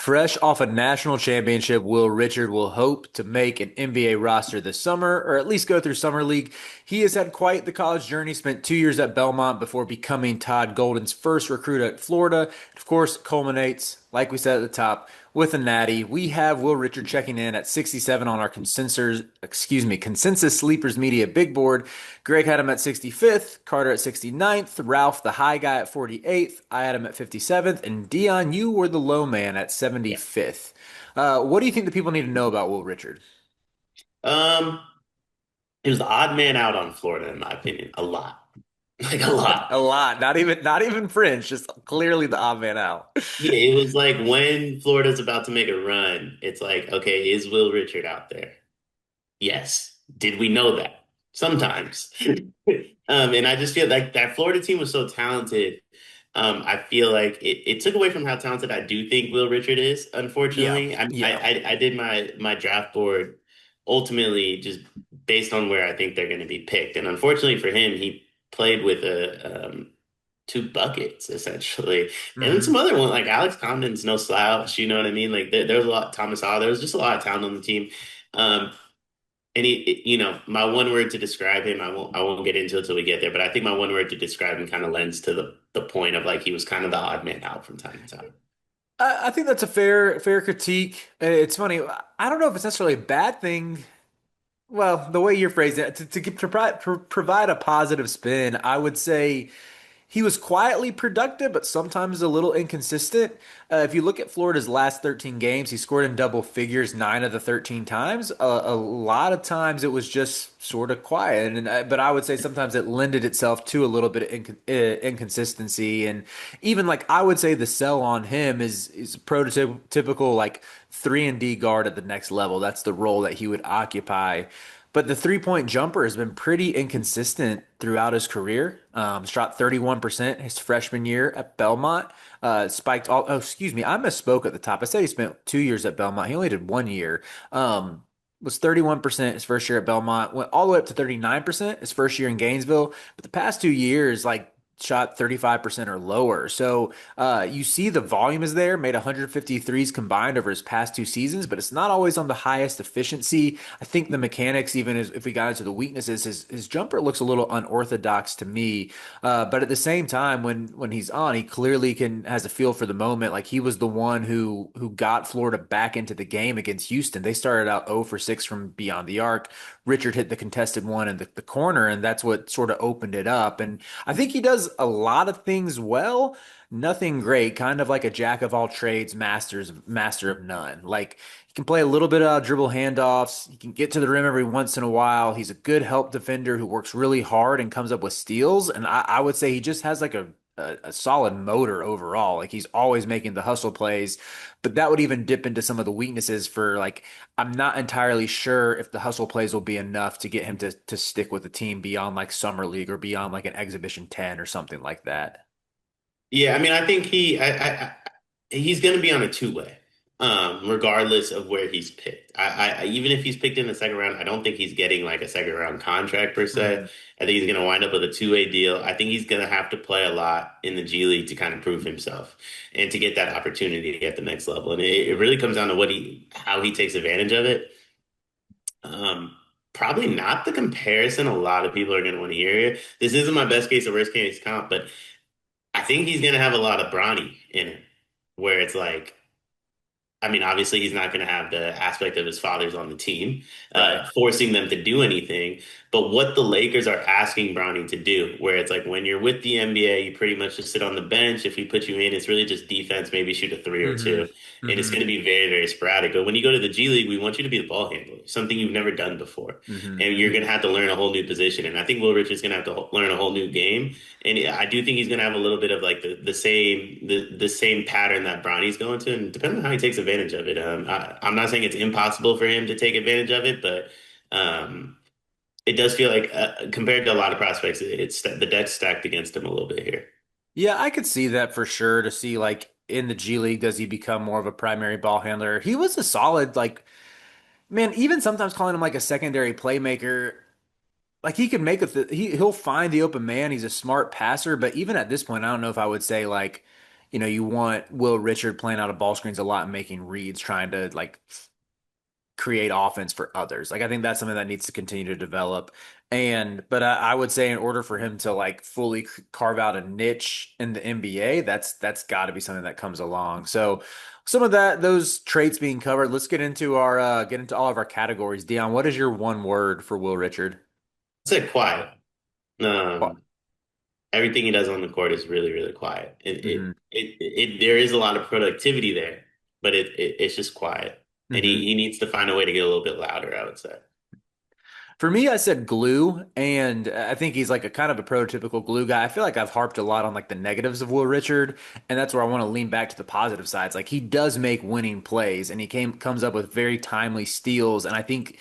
Fresh off a national championship, Will Richard will hope to make an NBA roster this summer, or at least go through summer league. He has had quite the college journey, spent 2 years at Belmont before becoming Todd Golden's first recruit at Florida. It, of course, culminates, like we said at the top, with a natty. We have Will Richard checking in at 67 on our consensus sleepers media big board. Greg had him at 65th, Carter at 69th, Ralph, the high guy, at 48th. I had him at 57th, and Dion, you were the low man at Yeah. 75th. What do you think the people need to know about Will Richard? Um, he was the odd man out on Florida, in my opinion. A lot. Like a lot. A lot, not even fringe, just clearly the odd man out. Yeah, it was like when Florida's about to make a run, it's like, okay, is Will Richard out there? Yes. Did we know that? Sometimes. And I just feel like that Florida team was so talented. I feel like it took away from how talented I do think Will Richard is, Yeah, unfortunately. yeah. I did my draft board ultimately just based on where I think they're going to be picked. And unfortunately for him, he played with two buckets essentially. And then some Hmm. other one like Alex Condon's no slouch, you know what I mean? Like there was a lot Thomas Hall, there was just a lot of talent on the team. Um, and my one word to describe him, I won't get into it till we get there, but I think my one word to describe him kind of lends to the point of like he was kind of the odd man out from time to time. I think that's a fair critique. It's funny. I don't know if it's necessarily a bad thing. Well, the way you're phrasing it, to provide a positive spin, I would say he was quietly productive, but sometimes a little inconsistent. If you look at Florida's last 13 games, he scored in double figures 9 of the 13 times. A lot of times it was just sort of quiet, but I would say sometimes it lended itself to a little bit of inconsistency. And even like I would say the sell on him is prototypical like 3 and D guard at the next level. That's the role that he would occupy. But the 3 point jumper has been pretty inconsistent throughout his career. Shot 31% his freshman year at Belmont. Spiked all, oh, excuse me, I misspoke at the top. I said he spent 2 years at Belmont. He only did 1 year. Was 31% his first year at Belmont, went all the way up to 39% his first year in Gainesville. But the past 2 years, like, shot 35% or lower. So you see the volume is there, made 153s combined over his past 2 seasons, but it's not always on the highest efficiency. I think the mechanics, even as, if we got into the weaknesses, his jumper looks a little unorthodox to me. But at the same time, when he's on, he clearly has a feel for the moment. Like he was the one who got Florida back into the game against Houston. They started out 0 for 6 from beyond the arc. Richard hit the contested one in the corner, and that's what sort of opened it up. And I think he does a lot of things well, nothing great, kind of like a jack of all trades, master of none. Like he can play a little bit of dribble handoffs. He can get to the rim every once in a while. He's a good help defender who works really hard and comes up with steals. And I would say he just has like a solid motor overall. Like he's always making the hustle plays, but that would even dip into some of the weaknesses for like I'm not entirely sure if the hustle plays will be enough to get him to stick with the team beyond like summer league or beyond like an exhibition 10 or something like that. Yeah, I mean, I think he's going to be on a two-way, regardless of where he's picked. Even if he's picked in the second round, I don't think he's getting like a second round contract per se. Hmm. I think he's going to wind up with a two-way deal. I think he's going to have to play a lot in the G League to kind of prove himself and to get that opportunity at the next level. And it really comes down to how he takes advantage of it. Probably not the comparison a lot of people are going to want to hear here. This isn't my best case or worst case comp, but I think he's going to have a lot of Bronny in it, where it's like, I mean, obviously, he's not going to have the aspect of his father's on the team, Right. forcing them to do anything. But what the Lakers are asking Brownie to do, where it's like when you're with the NBA, you pretty much just sit on the bench. If we put you in, it's really just defense, maybe shoot a three or Hmm. two. And it's Hmm. going to be very, very sporadic. But when you go to the G League, we want you to be the ball handler, something you've never done before. Hmm. And you're going to have to learn a whole new position. And I think Will Richards going to have to learn a whole new game. And I do think he's going to have a little bit of like the same pattern that Bronny's going to, and depending on how he takes advantage of it. I'm not saying it's impossible for him to take advantage of it, but um, it does feel like compared to a lot of prospects, it's the deck's stacked against him a little bit here. Yeah, I could see that for sure. To see like in the G League, does he become more of a primary ball handler? He was a solid like man. Even sometimes calling him like a secondary playmaker. Like he could he'll find the open man. He's a smart passer, but even at this point, I don't know if I would say like you want Will Richard playing out of ball screens a lot and making reads, trying to like create offense for others. Like I think that's something that needs to continue to develop. But I would say in order for him to like fully carve out a niche in the NBA, that's got to be something that comes along. So some of those traits being covered, let's get into all of our categories. Dion, what is your one word for Will Richard? I said quiet. What? Um, Everything he does on the court is really, really quiet. Hmm. There is a lot of productivity there, but it's just quiet. And Hmm. he needs to find a way to get a little bit louder, I would say. For me, I said glue, and I think he's like a kind of a prototypical glue guy. I feel like I've harped a lot on like the negatives of Will Richard, and that's where I want to lean back to the positive sides. Like he does make winning plays, and he comes up with very timely steals, and I think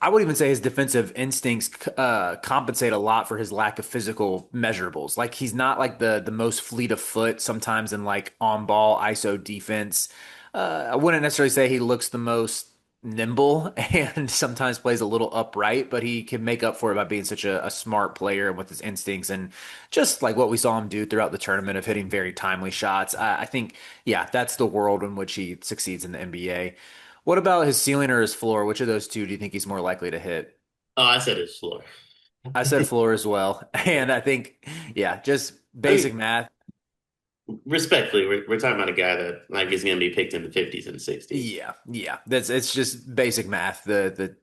I would even say his defensive instincts compensate a lot for his lack of physical measurables. Like he's not like the most fleet of foot sometimes in like on ball ISO defense. I wouldn't necessarily say he looks the most nimble and sometimes plays a little upright, but he can make up for it by being such a smart player with his instincts and just like what we saw him do throughout the tournament of hitting very timely shots. I think, yeah, that's the world in which he succeeds in the NBA. What about his ceiling or his floor? Which of those two do you think he's more likely to hit? Oh, I said his floor. I said floor as well. And I think, yeah, just I basic mean, math. respectfully, we're talking about a guy that like is going to be picked in the 50s and 60s. Yeah, yeah. It's just basic math. The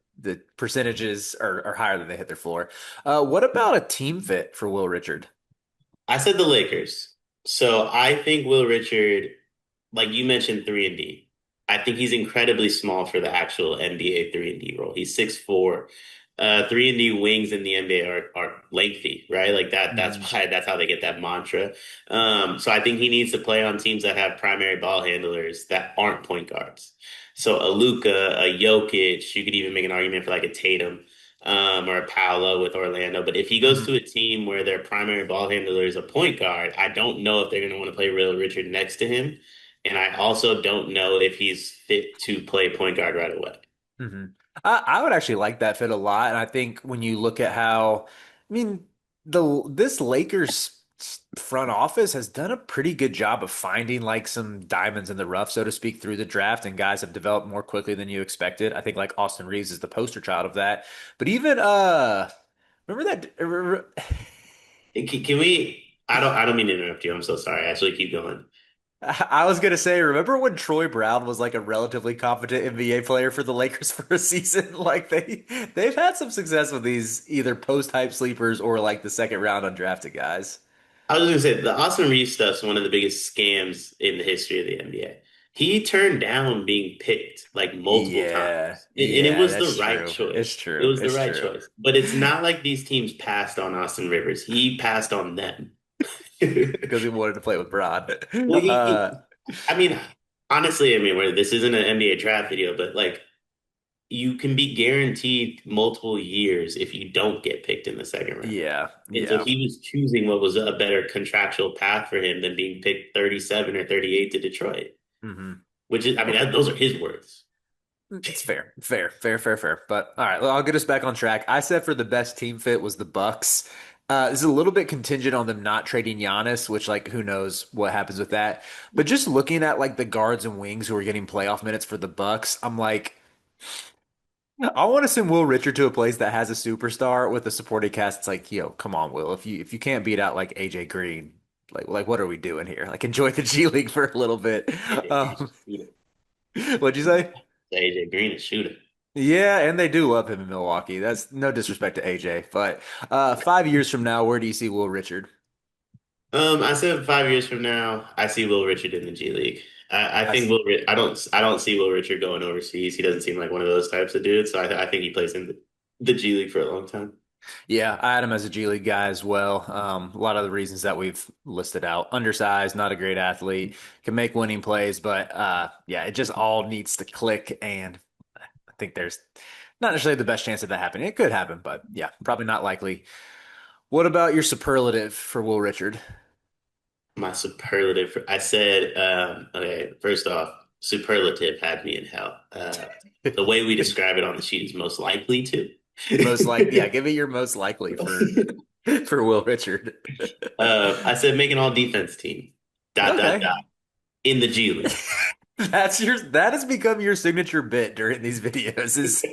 percentages are higher than they hit their floor. What about a team fit for Will Richard? I said the Lakers. So I think Will Richard, like you mentioned, 3 and D. I think he's incredibly small for the actual NBA 3 and D role. He's 6'4". 3 and D wings in the NBA are lengthy, right? Like that. That's Hmm. why that's how they get that mantra. So I think he needs to play on teams that have primary ball handlers that aren't point guards. So a Luka, a Jokic, you could even make an argument for like a Tatum or a Paolo with Orlando. But if he goes Hmm. to a team where their primary ball handler is a point guard, I don't know if they're going to want to play Real Richard next to him. And I also don't know if he's fit to play point guard right away. Hmm. I would actually like that fit a lot, and I think when you look at how, I mean, the this Lakers front office has done a pretty good job of finding like some diamonds in the rough, so to speak, through the draft, and guys have developed more quickly than you expected. I think like Austin Reeves is the poster child of that. But even remember that? Can we? I don't mean to interrupt you. I'm so sorry. Actually, keep going. I was gonna say, remember when Troy Brown was like a relatively competent NBA player for the Lakers for a season? Like they've had some success with these either post hype sleepers or like the second round undrafted guys. I was going to say the Austin Reeves stuff's one of the biggest scams in the history of the NBA. He turned down being picked like multiple Yeah, times, and it yeah, was the that's right true. It's choice. It true. was the It's right true. choice. But it's not like these teams passed on Austin Rivers. He passed on them. Because he wanted to play with Bron. Well, Uh, I mean, honestly, I mean, where this isn't an NBA draft video, but like you can be guaranteed multiple years if you don't get picked in the second round. yeah, And so yeah. he was choosing what was a better contractual path for him than being picked 37 or 38 to Detroit, Hmm. which is, I mean, those are his words. It's fair, fair, fair, fair, fair. But all right, well, I'll get us back on track. I said for the best team fit was the Bucks. This is a little bit contingent on them not trading Giannis, which like who knows what happens with that. But just looking at like the guards and wings who are getting playoff minutes for the Bucks, I'm like, I want to send Will Richard to a place that has a superstar with a supporting cast. It's like, yo, come on, Will. If you can't beat out like AJ Green, like what are we doing here? Like enjoy the G League for a little bit. AJ Green's a Um, shooter. what'd you say? AJ Green is a shooter. Yeah, and they do love him in Milwaukee. That's no disrespect to AJ, but 5 years from now, where do you see Will Richard? I said 5 years from now, I see Will Richard in the G League. I I, think s- I don't see Will Richard going overseas. He doesn't seem like one of those types of dudes. So I think he plays in the G League for a long time. yeah, I had him as a G League guy as well. A lot of the reasons that we've listed out: undersized, not a great athlete, can make winning plays, but yeah, it just all needs to click. And I think there's not necessarily the best chance of that happening. It could happen, but yeah, probably not likely. What about your superlative for Will Richard? My superlative, I said, okay, first off, superlative had me in hell. The way we describe it on the sheet is most likely to. Most like, yeah, give me your most likely for for Will Richard. I said make an all defense team. dot dot Okay. dot in the G League. That has become your signature bit during these videos is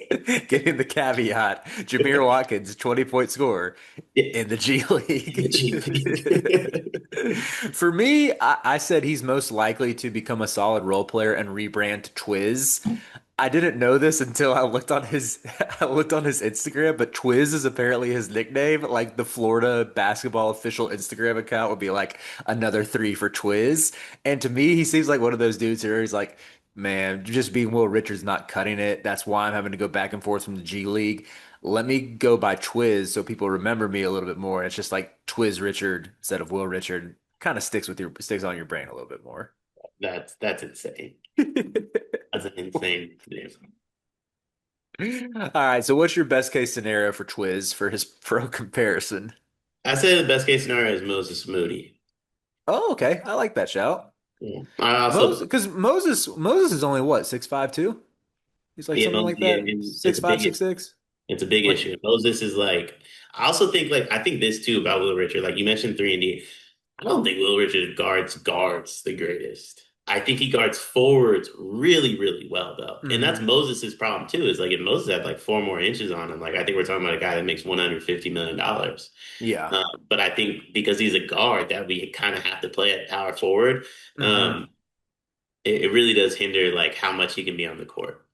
getting the caveat. Jameer Watkins, 20-point scorer Yeah, in the G in the G League. League. For me, I said he's most likely to become a solid role player and rebrand to Twiz. I didn't know this until I looked on his I looked on his Instagram, but Twiz is apparently his nickname. Like the Florida basketball official Instagram account would be like another three for Twiz. And to me, he seems like one of those dudes who he's like, man, just being Will Richards not cutting it. That's why I'm having to go back and forth from the G League. Let me go by Twiz so people remember me a little bit more. It's just like Twiz Richard instead of Will Richard. Kind of sticks on your brain a little bit more. That's insane. That's an insane name. All right, so what's your best case scenario for Twiz for his pro comparison? I say the best case scenario is Moses Moody. Oh, okay. I like that shout. Yeah. I Moses, also, because Moses is only what, 6'5" too? He's like yeah, something like yeah, that. and it's Six a five, big six issue. six. It's a big Like, issue. Moses is like, I also think like I think this too about Will Richard. Like you mentioned 3 and D. I don't think Will Richard guards the greatest. I think he guards forwards really, really well though. And that's hmm Moses's problem too, is like if Moses had like 4 more inches on him, like I think we're talking about a guy that makes $150 million. Yeah. But I think because he's a guard that we kind of have to play at power forward, hmm um, it really does hinder like how much he can be on the court.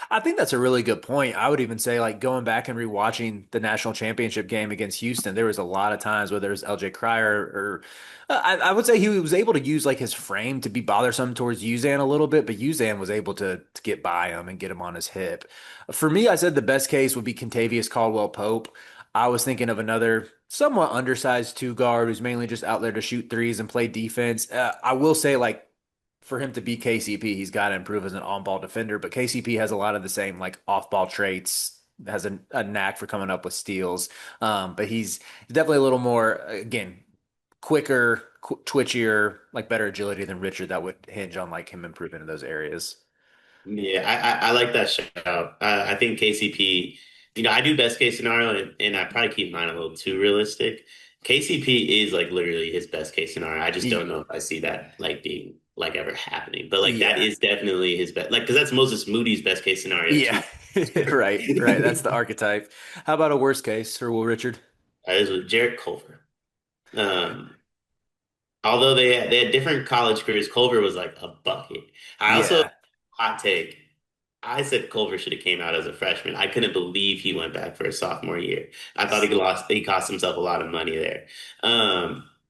I think that's a really good point. I would even say, like, going back and rewatching the national championship game against Houston, there was a lot of times where there was LJ Cryer or I would say he was able to use like his frame to be bothersome towards Uzan a little bit, but Uzan was able to get by him and get him on his hip. For me, I said the best case would be Contavious Caldwell Pope. I was thinking of another somewhat undersized two guard who's mainly just out there to shoot threes and play defense. I will say, like, for him to be KCP, he's got to improve as an on-ball defender. But KCP has a lot of the same like off-ball traits, has a knack for coming up with steals. But he's definitely a little more, again, quicker, twitchier, like better agility than Richard. That would hinge on like him improving in those areas. Yeah, I like that shout. I think KCP, I do best case scenario, and I probably keep mine a little too realistic. KCP is like literally his best case scenario. I just don't know if I see that like being like ever happening. But like that Yeah, is definitely his best, like because that's Moses Moody's best case scenario yeah, too. right, right. That's the archetype. How about a worst case for Will Richard? Is with Jarrett Culver. Um, Although they had different college careers, Culver was like a bucket. I also Yeah. hot take. I said Culver should have came out as a freshman. I couldn't believe he went back for his sophomore year. I thought he cost himself a lot of money there.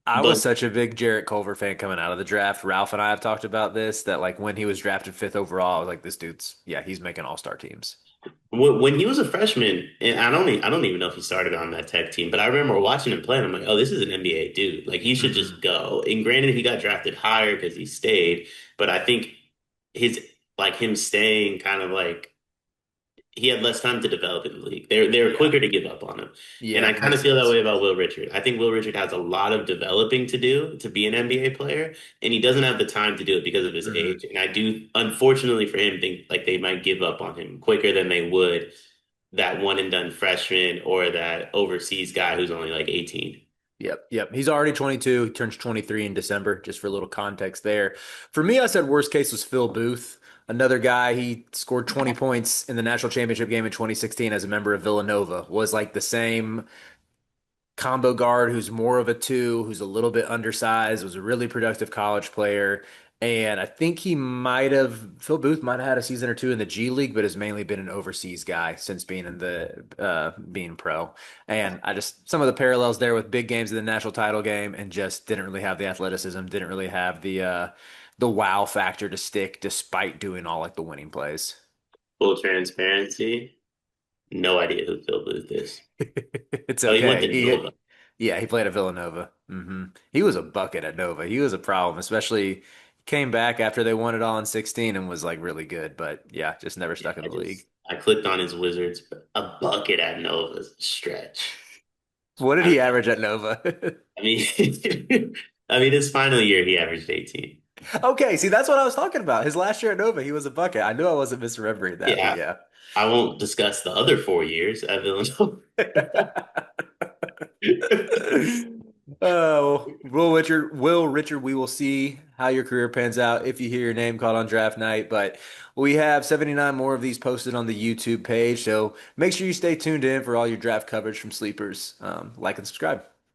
I But was such a big Jarrett Culver fan coming out of the draft. Ralph and I have talked about this, that like when he was drafted fifth overall, I was like, this dude's, yeah, he's making all-star teams. when he was a freshman, and I don't even know if he started on that tech team, but I remember watching him play, and I'm like, oh, this is an NBA dude. Like he should just hmm go. And granted, he got drafted higher because he stayed, but I think his like him staying kind of like he had less time to develop in the league. They were Yeah. quicker to give up on him. And Yeah, I kind of makes feel that sense. way about Will Richard. I think Will Richard has a lot of developing to do to be an NBA player, and he doesn't have the time to do it because of his hmm age. And I do, unfortunately for him, think like they might give up on him quicker than they would that one and done freshman or that overseas guy who's only like 18. Yep, yep. He's already 22. He turns 23 in December, just for a little context there. For me, I said worst case was Phil Booth, another guy. He scored 20 points in the national championship game in 2016 as a member of Villanova, was like the same combo guard who's more of a two, who's a little bit undersized, was a really productive college player. And I think Phil Booth might have had a season or two in the G League, but has mainly been an overseas guy since being in being pro. And I just, some of the parallels there with big games in the national title game and just didn't really have the athleticism, didn't really have the wow factor to stick despite doing all like the winning plays. Full transparency, no idea who Phil Booth is. It's Oh, he went okay. to Nova. Yeah, he played at Villanova. He was a bucket at Nova. He was a problem, especially came back after they won it all in 16 and was like really good, but yeah, just never Yeah, stuck in the league. I clicked on his Wizards, a bucket at Nova's stretch. What did I he average at Nova? I mean, I mean, his final year he averaged 18. Okay, see, that's what I was talking about. His last year at Nova, he was a bucket. I knew I wasn't misremembering that, but Yeah, yeah. I won't discuss the other 4 years at Villanova. Will Richard, we will see how your career pans out if you hear your name called on draft night. But we have 79 more of these posted on the YouTube page, so make sure you stay tuned in for all your draft coverage from Sleepers. Like and subscribe.